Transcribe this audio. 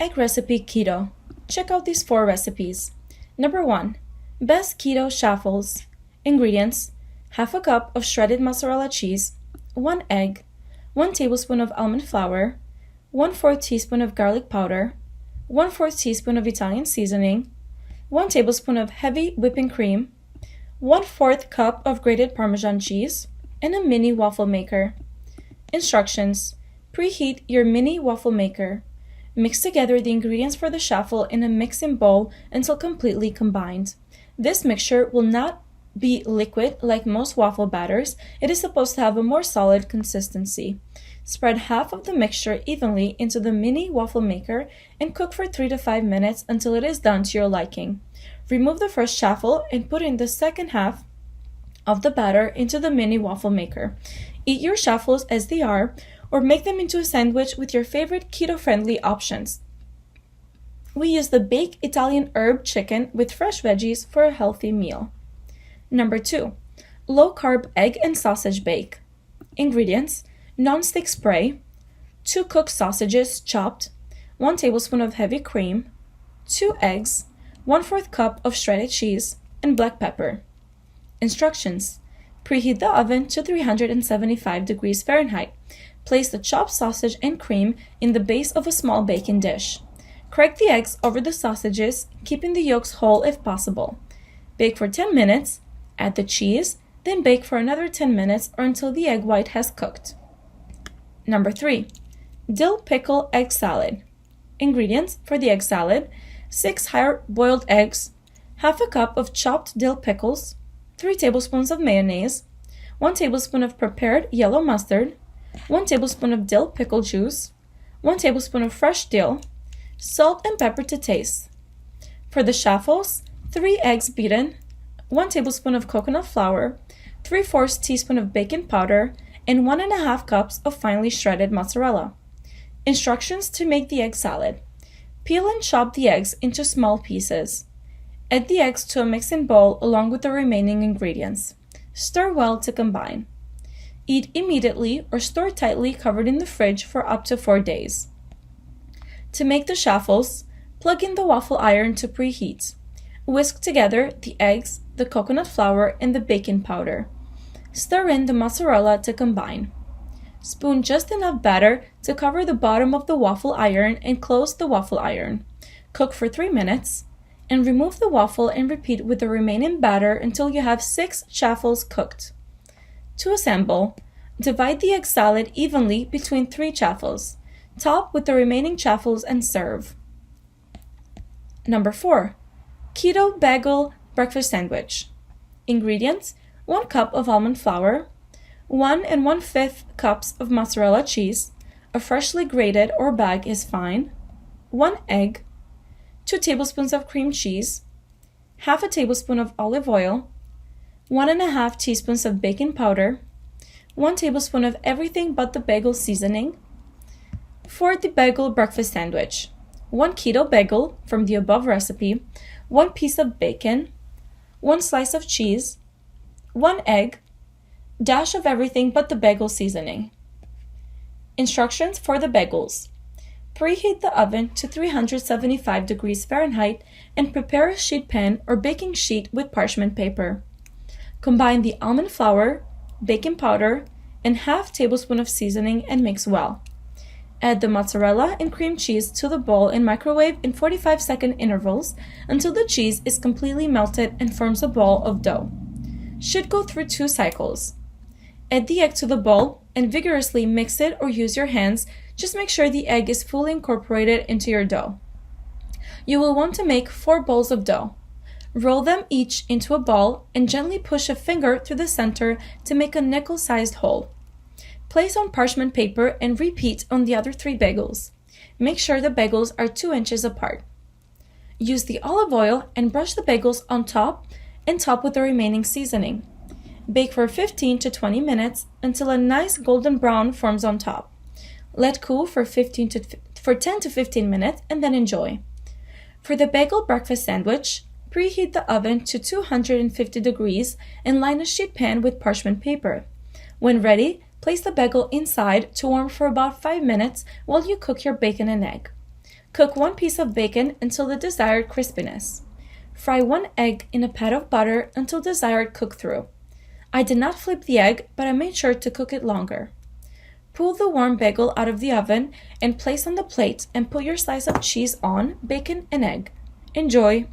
Egg recipe keto. Check out these 4 recipes. Number 1. Best Keto Chaffles. Ingredients: half a cup of shredded mozzarella cheese, 1 egg, 1 tablespoon of almond flour, 1/4 teaspoon of garlic powder, 1/4 teaspoon of Italian seasoning, 1 tablespoon of heavy whipping cream, 1/4 cup of grated Parmesan cheese, and a mini waffle maker. Instructions: preheat your mini waffle maker. Mix together the ingredients for the chaffle in a mixing bowl until completely combined. This mixture will not be liquid like most waffle batters. It is supposed to have a more solid consistency. Spread half of the mixture evenly into the mini waffle maker and cook for 3 to 5 minutes until it is done to your liking. Remove the first chaffle and put in the second half of the batter into the mini waffle maker. Eat your chaffles as they are, or make them into a sandwich with your favorite keto-friendly options. We use the baked Italian herb chicken with fresh veggies for a healthy meal. Number 2. Low-carb egg and sausage bake. Ingredients: non-stick spray, 2 cooked sausages chopped, 1 tablespoon of heavy cream, 2 eggs, 1/4 cup of shredded cheese, and black pepper. Instructions: preheat the oven to 375 degrees Fahrenheit. Place the chopped sausage and cream in the base of a small baking dish. Crack the eggs over the sausages, keeping the yolks whole if possible. Bake for 10 minutes, add the cheese, then bake for another 10 minutes or until the egg white has cooked. Number 3. Dill Pickle Egg Salad. Ingredients for the egg salad: 6 hard-boiled eggs, half a cup of chopped dill pickles, 3 tablespoons of mayonnaise, 1 tablespoon of prepared yellow mustard, 1 tablespoon of dill pickle juice, 1 tablespoon of fresh dill, salt and pepper to taste. For the chaffles, 3 eggs beaten, 1 tablespoon of coconut flour, 3/4 teaspoon of baking powder, and 1.5 cups of finely shredded mozzarella. Instructions to make the egg salad: peel and chop the eggs into small pieces. Add the eggs to a mixing bowl along with the remaining ingredients. Stir well to combine. Eat immediately or store tightly covered in the fridge for up to 4 days. To make the chaffles, plug in the waffle iron to preheat. Whisk together the eggs, the coconut flour, and the baking powder. Stir in the mozzarella to combine. Spoon just enough batter to cover the bottom of the waffle iron and close the waffle iron. Cook for 3 minutes, and remove the waffle and repeat with the remaining batter until you have 6 chaffles cooked. To assemble, divide the egg salad evenly between 3 chaffles. Top with the remaining chaffles and serve. Number 4. Keto Bagel Breakfast Sandwich. Ingredients: 1 cup of almond flour, 1 1/5 cups of mozzarella cheese, a freshly grated or bag is fine, 1 egg, 2 tablespoons of cream cheese, half a tablespoon of olive oil, 1.5 teaspoons of baking powder, 1 tablespoon of everything but the bagel seasoning. For the bagel breakfast sandwich: 1 keto bagel from the above recipe, 1 piece of bacon, 1 slice of cheese, 1 egg, dash of everything but the bagel seasoning. Instructions for the bagels: preheat the oven to 375 degrees Fahrenheit and prepare a sheet pan or baking sheet with parchment paper. Combine the almond flour, baking powder, and half tablespoon of seasoning and mix well. Add the mozzarella and cream cheese to the bowl and microwave in 45-second intervals until the cheese is completely melted and forms a ball of dough. Should go through 2 cycles. Add the egg to the bowl and vigorously mix it or use your hands. Just make sure the egg is fully incorporated into your dough. You will want to make 4 bowls of dough. Roll them each into a ball and gently push a finger through the center to make a nickel-sized hole. Place on parchment paper and repeat on the other 3 bagels. Make sure the bagels are 2 inches apart. Use the olive oil and brush the bagels on top and top with the remaining seasoning. Bake for 15 to 20 minutes until a nice golden brown forms on top. Let cool for 10 to 15 minutes and then enjoy. For the bagel breakfast sandwich, preheat the oven to 250 degrees and line a sheet pan with parchment paper. When ready, place the bagel inside to warm for about 5 minutes while you cook your bacon and egg. Cook one piece of bacon until the desired crispiness. Fry one egg in a pat of butter until desired cook-through. I did not flip the egg, but I made sure to cook it longer. Pull the warm bagel out of the oven and place on the plate and put your slice of cheese on, bacon, and egg. Enjoy!